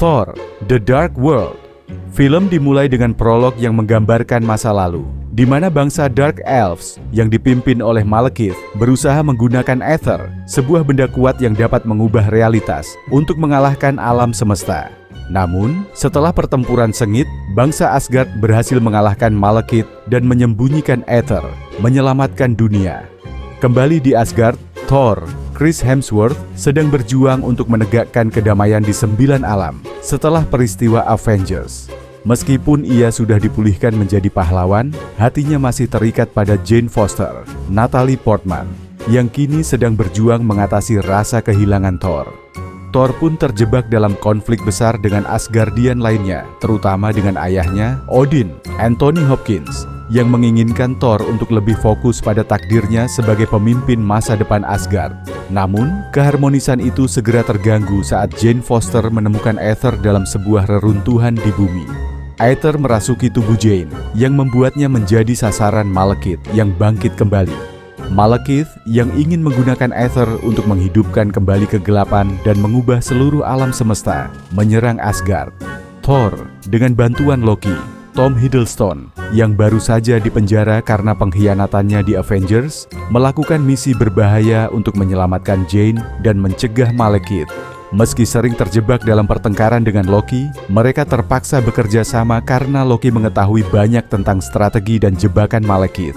Thor: The Dark World. Film dimulai dengan prolog yang menggambarkan masa lalu, di mana bangsa Dark Elves yang dipimpin oleh Malekith berusaha menggunakan Aether, sebuah benda kuat yang dapat mengubah realitas, untuk mengalahkan alam semesta. Namun, setelah pertempuran sengit, bangsa Asgard berhasil mengalahkan Malekith dan menyembunyikan Aether, menyelamatkan dunia. Kembali di Asgard, Thor, Chris Hemsworth, sedang berjuang untuk menegakkan kedamaian di 9 alam setelah peristiwa Avengers. Meskipun ia sudah dipulihkan menjadi pahlawan, hatinya masih terikat pada Jane Foster, Natalie Portman, yang kini sedang berjuang mengatasi rasa kehilangan Thor. Thor pun terjebak dalam konflik besar dengan Asgardian lainnya, terutama dengan ayahnya, Odin, Anthony Hopkins, yang menginginkan Thor untuk lebih fokus pada takdirnya sebagai pemimpin masa depan Asgard. Namun, keharmonisan itu segera terganggu saat Jane Foster menemukan Aether dalam sebuah reruntuhan di bumi. Aether merasuki tubuh Jane, yang membuatnya menjadi sasaran Malekith yang bangkit kembali. Malekith yang ingin menggunakan Aether untuk menghidupkan kembali kegelapan dan mengubah seluruh alam semesta, menyerang Asgard. Thor, dengan bantuan Loki, Tom Hiddleston, yang baru saja dipenjara karena pengkhianatannya di Avengers, melakukan misi berbahaya untuk menyelamatkan Jane dan mencegah Malekith. Meski sering terjebak dalam pertengkaran dengan Loki, mereka terpaksa bekerja sama karena Loki mengetahui banyak tentang strategi dan jebakan Malekith.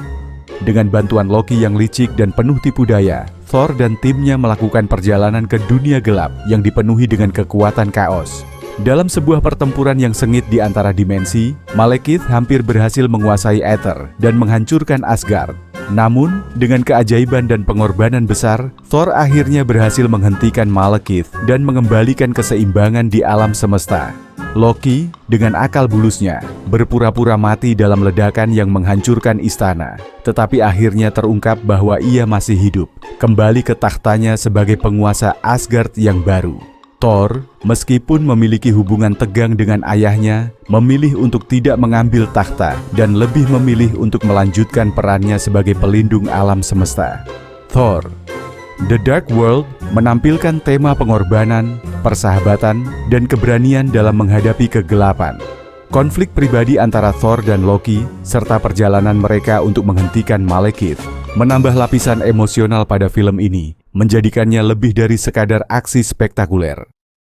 Dengan bantuan Loki yang licik dan penuh tipu daya, Thor dan timnya melakukan perjalanan ke dunia gelap yang dipenuhi dengan kekuatan kaos. Dalam sebuah pertempuran yang sengit di antara dimensi, Malekith hampir berhasil menguasai Aether dan menghancurkan Asgard. Namun, dengan keajaiban dan pengorbanan besar, Thor akhirnya berhasil menghentikan Malekith dan mengembalikan keseimbangan di alam semesta. Loki, dengan akal bulusnya, berpura-pura mati dalam ledakan yang menghancurkan istana. Tetapi akhirnya terungkap bahwa ia masih hidup, kembali ke tahtanya sebagai penguasa Asgard yang baru. Thor, meskipun memiliki hubungan tegang dengan ayahnya, memilih untuk tidak mengambil takhta dan lebih memilih untuk melanjutkan perannya sebagai pelindung alam semesta. Thor: The Dark World menampilkan tema pengorbanan, persahabatan, dan keberanian dalam menghadapi kegelapan. Konflik pribadi antara Thor dan Loki, serta perjalanan mereka untuk menghentikan Malekith, menambah lapisan emosional pada film ini, menjadikannya lebih dari sekadar aksi spektakuler.